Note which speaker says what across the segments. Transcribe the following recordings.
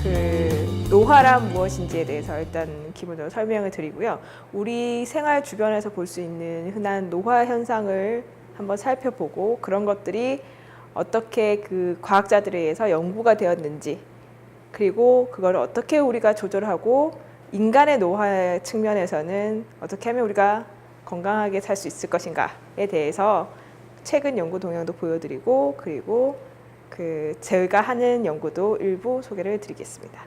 Speaker 1: 그 노화란 무엇인지에 대해서 일단 기본적으로 설명을 드리고요. 우리 생활 주변에서 볼 수 있는 흔한 노화 현상을 한번 살펴보고 그런 것들이 어떻게 그 과학자들에 의해서 연구가 되었는지, 그리고 그걸 어떻게 우리가 조절하고 인간의 노화 측면에서는 어떻게 하면 우리가 건강하게 살 수 있을 것인가에 대해서 최근 연구 동향도 보여드리고, 그리고 그 제가 하는 연구도 일부 소개를 드리겠습니다.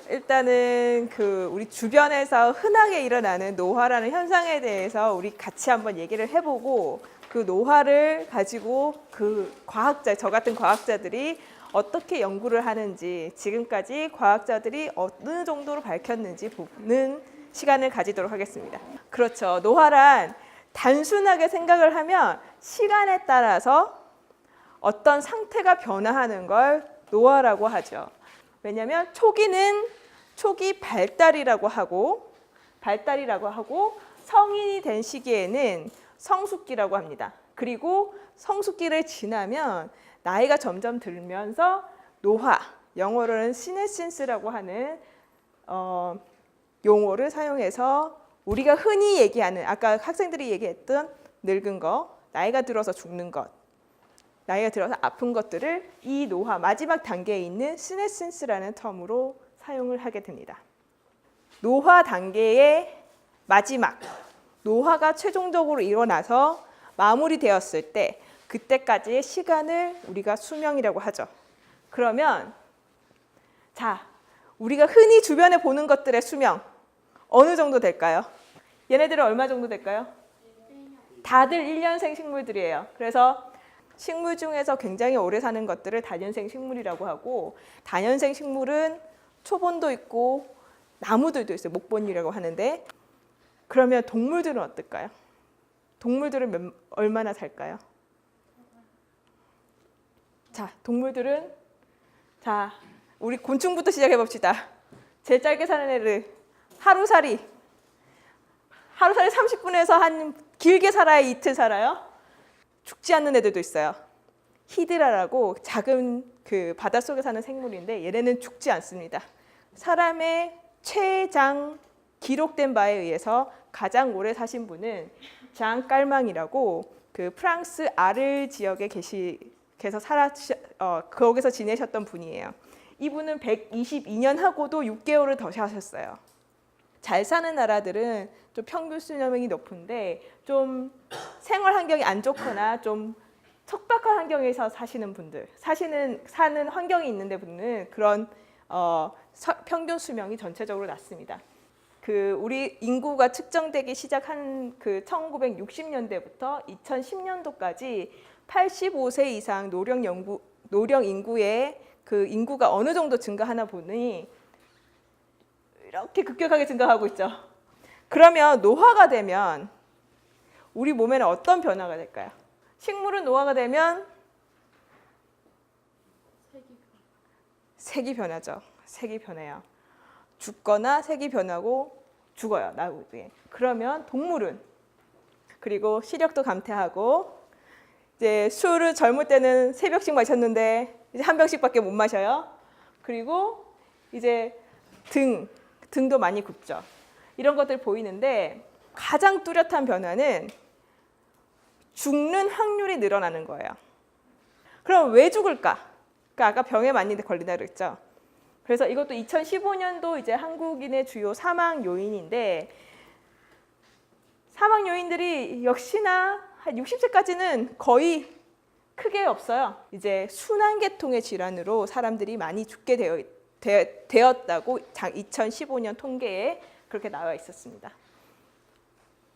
Speaker 1: 일단은 그 우리 주변에서 흔하게 일어나는 노화라는 현상에 대해서 우리 같이 한번 얘기를 해보고, 그 노화를 가지고 그 과학자, 저 같은 과학자들이 어떻게 연구를 하는지, 지금까지 과학자들이 어느 정도로 밝혔는지 보는 시간을 가지도록 하겠습니다. 그렇죠. 노화란 단순하게 생각을 하면 시간에 따라서 어떤 상태가 변화하는 걸 노화라고 하죠. 왜냐하면 초기는 초기 발달이라고 하고 성인이 된 시기에는 성숙기라고 합니다. 그리고 성숙기를 지나면 나이가 점점 들면서 노화, 영어로는 시네신스라고 하는 용어를 사용해서 우리가 흔히 얘기하는, 아까 학생들이 얘기했던 늙은 것, 나이가 들어서 죽는 것, 나이가 들어서 아픈 것들을 이 노화 마지막 단계에 있는 시네신스라는 텀으로 사용을 하게 됩니다. 노화 단계의 마지막, 노화가 최종적으로 일어나서 마무리되었을 때 그때까지의 시간을 우리가 수명이라고 하죠. 그러면 자, 우리가 흔히 주변에 보는 것들의 수명 어느 정도 될까요? 얘네들은 얼마 정도 될까요? 다들 1년생 식물들이에요. 그래서 식물 중에서 굉장히 오래 사는 것들을 다년생 식물이라고 하고, 다년생 식물은 초본도 있고 나무들도 있어요. 목본이라고 하는데, 그러면 동물들은 어떨까요? 동물들은 얼마나 살까요? 자, 동물들은, 자, 우리 곤충부터 시작해 봅시다. 제일 짧게 사는 애를 하루살이 30분에서 한 길게 살아야 이틀 살아요. 죽지 않는 애들도 있어요. 히드라라고 작은 그 바닷속에 사는 생물인데 얘네는 죽지 않습니다. 사람의 최장 기록된 바에 의해서 가장 오래 사신 분은 장 깔망이라고 그 프랑스 아르 지역에 거기서 지내셨던 분이에요. 이분은 122년 하고도 6개월을 더 사셨어요. 잘 사는 나라들은 좀 평균 수명이 높은데 좀 생활 환경이 안 좋거나 좀 척박한 환경에서 사시는 분들, 사는 환경이 있는데 분은 그런 평균 수명이 전체적으로 낮습니다. 그 우리 인구가 측정되기 시작한 그 1960년대부터 2010년도까지 85세 이상 노령 인구의 그 인구가 어느 정도 증가하나 보니 이렇게 급격하게 증가하고 있죠. 그러면 노화가 되면 우리 몸에는 어떤 변화가 될까요? 식물은 노화가 되면 색이 변하죠. 색이 변해요. 죽거나 색이 변하고 죽어요. 나중에. 그러면 동물은, 그리고 시력도 감퇴하고, 이제 술을 젊을 때는 3병씩 마셨는데 이제 1병씩밖에 못 마셔요. 그리고 이제 등도 많이 굽죠. 이런 것들 보이는데 가장 뚜렷한 변화는 죽는 확률이 늘어나는 거예요. 그럼 왜 죽을까? 그러니까 아까 병에 많이 걸린다 그랬죠. 그래서 이것도 2015년도 이제 한국인의 주요 사망 요인인데, 사망 요인들이 역시나 한 60세까지는 거의 크게 없어요. 이제 순환계통의 질환으로 사람들이 많이 죽게 되었다고 2015년 통계에 그렇게 나와 있었습니다.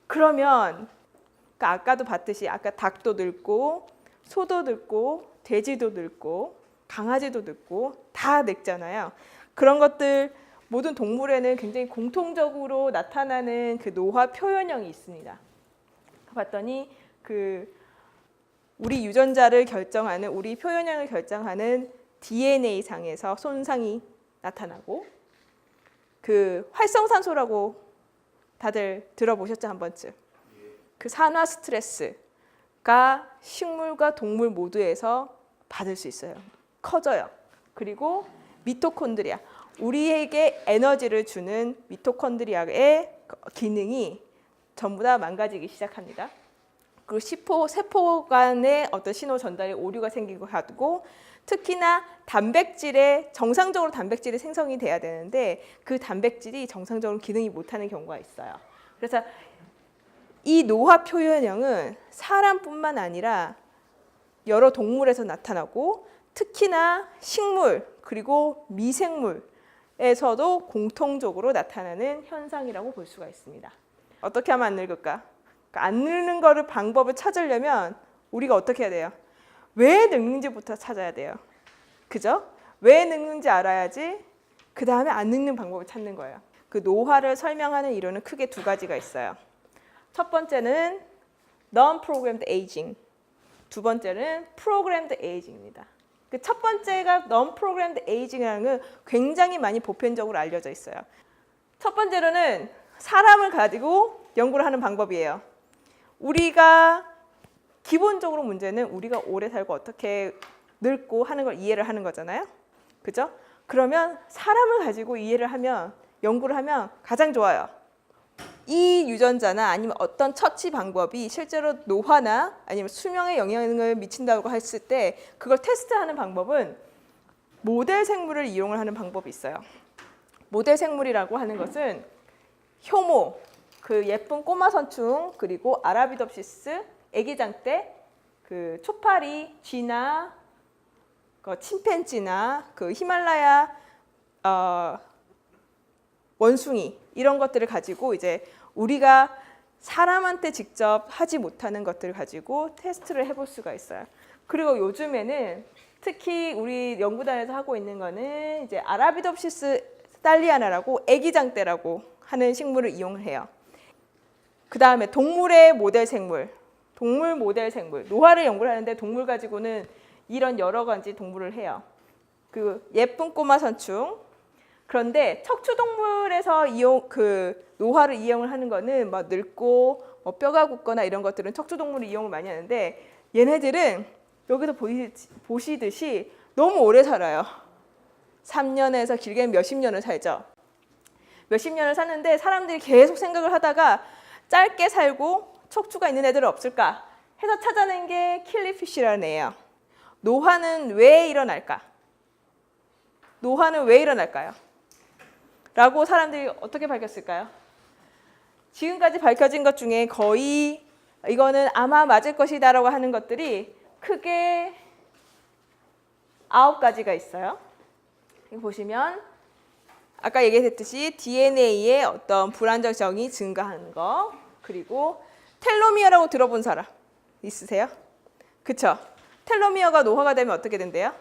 Speaker 1: 그러면 아까도 봤듯이 아까 닭도 늙고 소도 늙고 돼지도 늙고 강아지도 늙고 다 늙잖아요. 그런 것들 모든 동물에는 굉장히 공통적으로 나타나는 그 노화 표현형이 있습니다. 봤더니 그 우리 유전자를 결정하는, 우리 표현형을 결정하는 DNA 상에서 손상이 나타나고, 그 활성산소라고 다들 들어보셨죠, 한 번쯤? 그 산화 스트레스가 식물과 동물 모두에서 받을 수 있어요. 커져요. 그리고 미토콘드리아, 우리에게 에너지를 주는 미토콘드리아의 기능이 전부 다 망가지기 시작합니다. 그리고 세포 간의 어떤 신호 전달에 오류가 생기고 하고, 특히나 정상적으로 단백질이 생성이 돼야 되는데 그 단백질이 정상적으로 기능이 못하는 경우가 있어요. 그래서 이 노화 표현형은 사람뿐만 아니라 여러 동물에서 나타나고, 특히나 식물 그리고 미생물에서도 공통적으로 나타나는 현상이라고 볼 수가 있습니다. 어떻게 하면 안 늙을까? 그러니까 안 늙는 거를 방법을 찾으려면 우리가 어떻게 해야 돼요? 왜 늙는지부터 찾아야 돼요. 그죠? 왜 늙는지 알아야지 그 다음에 안 늙는 방법을 찾는 거예요. 그 노화를 설명하는 이론은 크게 두 가지가 있어요. 첫 번째는 Non-Programmed Aging, 두 번째는 Programmed Aging입니다. 그 첫 번째가 Non-Programmed Aging이라는 건 굉장히 많이 보편적으로 알려져 있어요. 첫 번째로는 사람을 가지고 연구를 하는 방법이에요. 우리가 기본적으로 문제는 우리가 오래 살고 어떻게 늙고 하는 걸 이해를 하는 거잖아요. 그죠? 그러면 사람을 가지고 연구를 하면 가장 좋아요. 이 유전자나 아니면 어떤 처치 방법이 실제로 노화나 아니면 수명에 영향을 미친다고 했을 때 그걸 테스트하는 방법은 모델 생물을 이용을 하는 방법이 있어요. 모델 생물이라고 하는 것은 효모, 그 예쁜 꼬마 선충, 그리고 아라비덥시스, 애기장대, 그 초파리, 쥐나 침팬지나 그 히말라야 원숭이, 이런 것들을 가지고 이제 우리가 사람한테 직접 하지 못하는 것들을 가지고 테스트를 해볼 수가 있어요. 그리고 요즘에는 특히 우리 연구단에서 하고 있는 거는 이제 아라비덥시스 스탈리아나라고 애기장대라고 하는 식물을 이용해요. 그 다음에 동물의 모델 생물, 동물 모델 생물, 노화를 연구를 하는데 동물 가지고는 이런 여러 가지 동물을 해요. 그 예쁜 꼬마 선충. 그런데 척추동물에서 노화를 이용을 하는 거는 막 늙고 뼈가 굳거나 이런 것들은 척추동물을 이용을 많이 하는데, 얘네들은 여기서 보시듯이 너무 오래 살아요. 3년에서 길게는 몇십 년을 살죠. 몇십 년을 사는데 사람들이 계속 생각을 하다가 짧게 살고 척추가 있는 애들은 없을까 해서 찾아낸 게 킬리피쉬라는 애예요. 노화는 왜 일어날까? 노화는 왜 일어날까요? 라고 사람들이 어떻게 밝혔을까요? 지금까지 밝혀진 것 중에 거의 이거는 아마 맞을 것이다 라고 하는 것들이 크게 9가지가 있어요. 여기 보시면 아까 얘기했듯이 DNA의 어떤 불안정성이 증가하는 거, 그리고 텔로미어라고 들어본 사람 있으세요? 그쵸? 텔로미어가 노화가 되면 어떻게 된대요?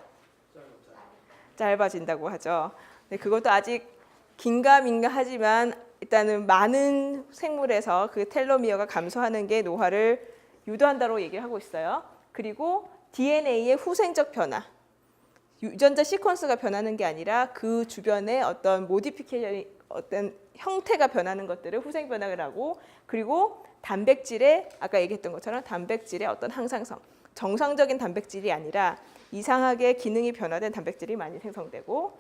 Speaker 1: 짧아진다고 하죠. 근데 그것도 아직 긴가민가 하지만 일단은 많은 생물에서 그 텔로미어가 감소하는 게 노화를 유도한다고 얘기를 하고 있어요. 그리고 DNA의 후생적 변화, 유전자 시퀀스가 변하는 게 아니라 그 주변에 어떤 모디피케이션이, 어떤 형태가 변하는 것들을 후생 변화를 하고, 그리고 단백질의, 아까 얘기했던 것처럼 단백질의 어떤 항상성, 정상적인 단백질이 아니라 이상하게 기능이 변화된 단백질이 많이 생성되고,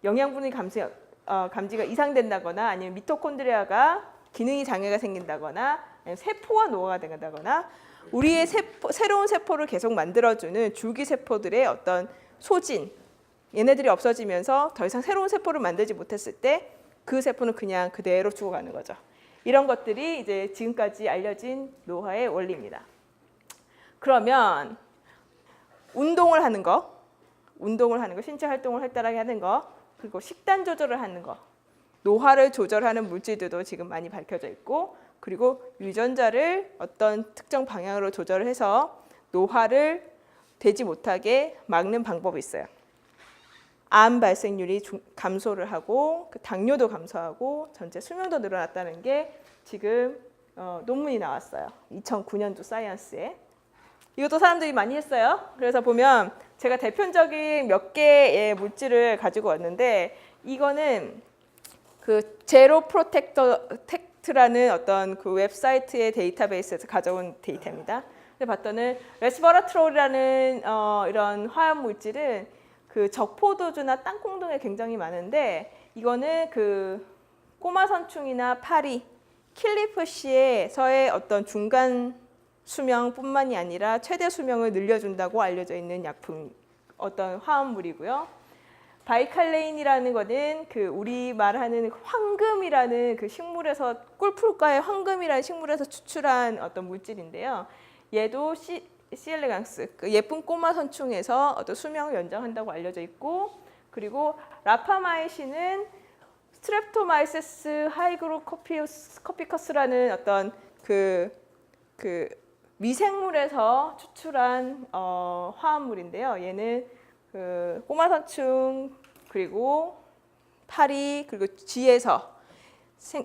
Speaker 1: 영양분의 감지가 이상된다거나, 아니면 미토콘드리아가 기능이 장애가 생긴다거나, 아니면 세포가 노화가 된다거나, 우리의 새로운 세포를 계속 만들어주는 줄기세포들의 어떤 소진, 얘네들이 없어지면서 더 이상 새로운 세포를 만들지 못했을 때 그 세포는 그냥 그대로 죽어가는 거죠. 이런 것들이 이제 지금까지 알려진 노화의 원리입니다. 그러면 운동을 하는 거, 신체 활동을 활달하게 하는 거, 그리고 식단 조절을 하는 거, 노화를 조절하는 물질들도 지금 많이 밝혀져 있고, 그리고 유전자를 어떤 특정 방향으로 조절을 해서 노화를 되지 못하게 막는 방법이 있어요. 암 발생률이 감소를 하고, 당뇨도 감소하고, 전체 수명도 늘어났다는 게 지금 논문이 나왔어요. 2009년도 사이언스에. 이것도 사람들이 많이 했어요. 그래서 보면 제가 대표적인 몇 개의 물질을 가지고 왔는데, 이거는 그 제로 프로텍트라는 어떤 그 웹사이트의 데이터베이스에서 가져온 데이터입니다. 근데 봤더니 레스버라트롤이라는 이런 화학 물질은 그 적포도주나 땅콩 등에 굉장히 많은데 이거는 그 꼬마선충이나 파리, 킬리프시에서의 어떤 중간 수명뿐만이 아니라 최대 수명을 늘려준다고 알려져 있는 약품, 어떤 화합물이고요. 바이칼레인이라는 거는 그 우리 말하는 황금이라는 그 식물에서 꿀풀과의 황금이라는 식물에서 추출한 어떤 물질인데요. 얘도 C 엘레강스, 그 예쁜 꼬마 선충에서 어떤 수명을 연장한다고 알려져 있고, 그리고 라파마이신은 스트랩토마이세스 하이그로코피커스라는 어떤 그 미생물에서 추출한 화합물인데요. 얘는 그 꼬마선충 그리고 파리 그리고 쥐에서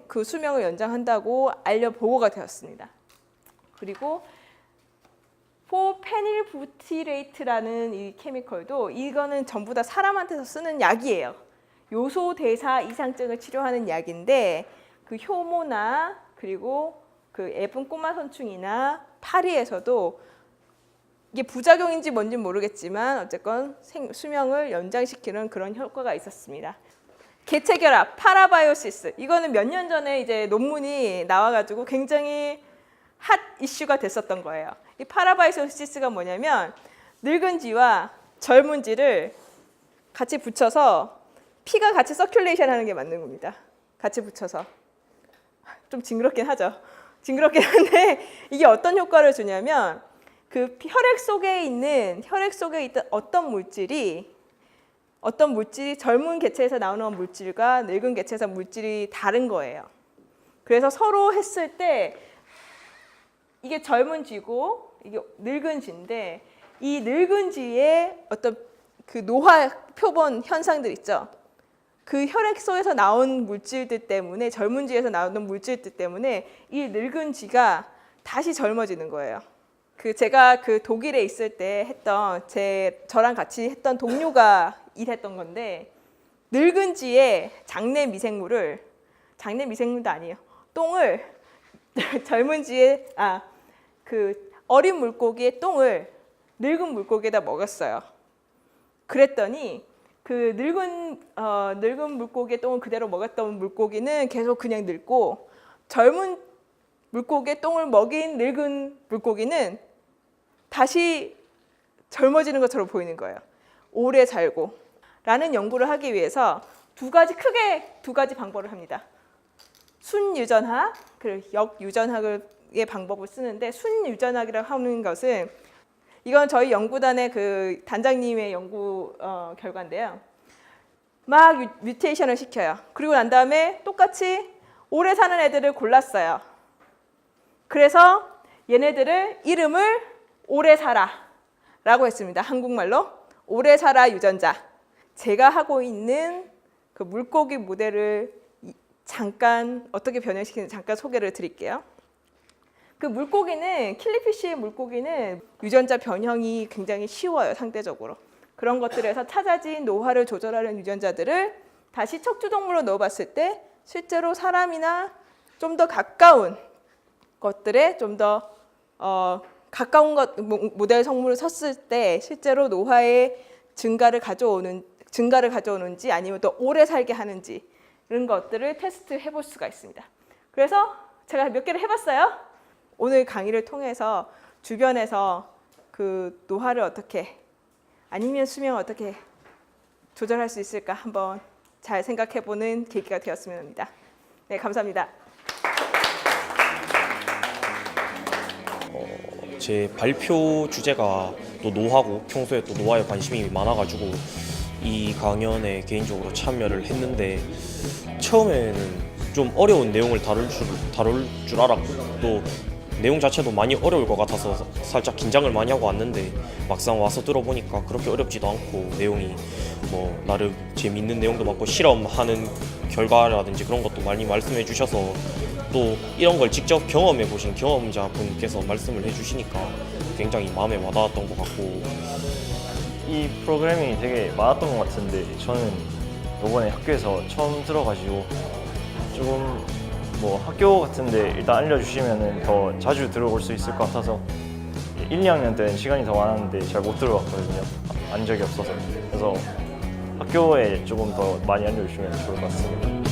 Speaker 1: 그 수명을 연장한다고 보고가 되었습니다. 그리고 포페닐부티레이트라는 이 케미컬도 이거는 전부 다 사람한테서 쓰는 약이에요. 요소 대사 이상증을 치료하는 약인데 그 효모나 그리고 그 예쁜 꼬마선충이나 파리에서도 이게 부작용인지 뭔지 모르겠지만 어쨌건 수명을 연장시키는 그런 효과가 있었습니다. 개체결합, 파라바이오시스. 이거는 몇 년 전에 이제 논문이 나와가지고 굉장히 핫 이슈가 됐었던 거예요. 이 파라바이오시스가 뭐냐면 늙은 쥐와 젊은 쥐를 같이 붙여서 피가 같이 서큘레이션 하는 게 맞는 겁니다. 같이 붙여서. 좀 징그럽긴 하죠. 징그럽긴 한데 이게 어떤 효과를 주냐면 그 혈액 속에 있는 어떤 물질이 젊은 개체에서 나오는 물질과 늙은 개체에서 물질이 다른 거예요. 그래서 서로 했을 때 이게 젊은 쥐고 이게 늙은 쥐인데 이 늙은 쥐의 어떤 그 노화 표본 현상들 있죠. 그 혈액 속에서 나온 물질들 때문에 젊은 쥐에서 나오는 물질들 때문에 이 늙은 쥐가 다시 젊어지는 거예요. 제가 그 독일에 있을 때 했던 저랑 같이 했던 동료가 일했던 건데 늙은 쥐의 장내 미생물도 아니에요. 똥을 젊은 쥐의 그 어린 물고기의 똥을 늙은 물고기에다 먹였어요. 그랬더니 그 늙은 물고기의 똥을 그대로 먹였던 물고기는 계속 그냥 늙고 젊은 물고기의 똥을 먹인 늙은 물고기는 다시 젊어지는 것처럼 보이는 거예요. 오래 살고 라는 연구를 하기 위해서 크게 두 가지 방법을 합니다. 순유전학, 그리고 역유전학의 방법을 쓰는데 순유전학이라고 하는 것은 이건 저희 연구단의 그 단장님의 연구 결과인데요. 막 뮤테이션을 시켜요. 그리고 난 다음에 똑같이 오래 사는 애들을 골랐어요. 그래서 얘네들을 이름을 오래 살아 라고 했습니다. 한국말로 오래 살아 유전자. 제가 하고 있는 그 물고기 모델을 잠깐 어떻게 변형시키는지 잠깐 소개를 드릴게요. 그 물고기는 킬리피쉬의 물고기는 유전자 변형이 굉장히 쉬워요. 상대적으로. 그런 것들에서 찾아진 노화를 조절하는 유전자들을 다시 척추동물로 넣어봤을 때 실제로 사람이나 좀 더 가까운 것들에 좀 더 가까운 모델 성물을 섰을 때 실제로 노화의 증가를 가져오는지 아니면 더 오래 살게 하는지 이런 것들을 테스트해 볼 수가 있습니다. 그래서 제가 몇 개를 해봤어요. 오늘 강의를 통해서 주변에서 그 노화를 어떻게 아니면 수명을 어떻게 조절할 수 있을까 한번 잘 생각해보는 계기가 되었으면 합니다. 네, 감사합니다.
Speaker 2: 제 발표 주제가 또 노화고 평소에 또 노화에 관심이 많아가지고 이 강연에 개인적으로 참여를 했는데 처음에는 좀 어려운 내용을 다룰 줄 알았고 또 내용 자체도 많이 어려울 것 같아서 살짝 긴장을 많이 하고 왔는데 막상 와서 들어보니까 그렇게 어렵지도 않고 내용이 뭐 나름 재미있는 내용도 많고 실험하는 결과라든지 그런 것도 많이 말씀해 주셔서 또 이런 걸 직접 경험해 보신 경험자분께서 말씀을 해주시니까 굉장히 마음에 와닿았던 것 같고
Speaker 3: 이 프로그래밍이 되게 많았던 것 같은데 저는 이번에 학교에서 처음 들어가지고 조금 뭐 학교 같은데 일단 알려주시면 더 자주 들어볼 수 있을 것 같아서 1, 2학년 때는 시간이 더 많았는데 잘 못 들어갔거든요. 안 적이 없어서. 그래서 학교에 조금 더 많이 알려주시면 좋을 것 같습니다.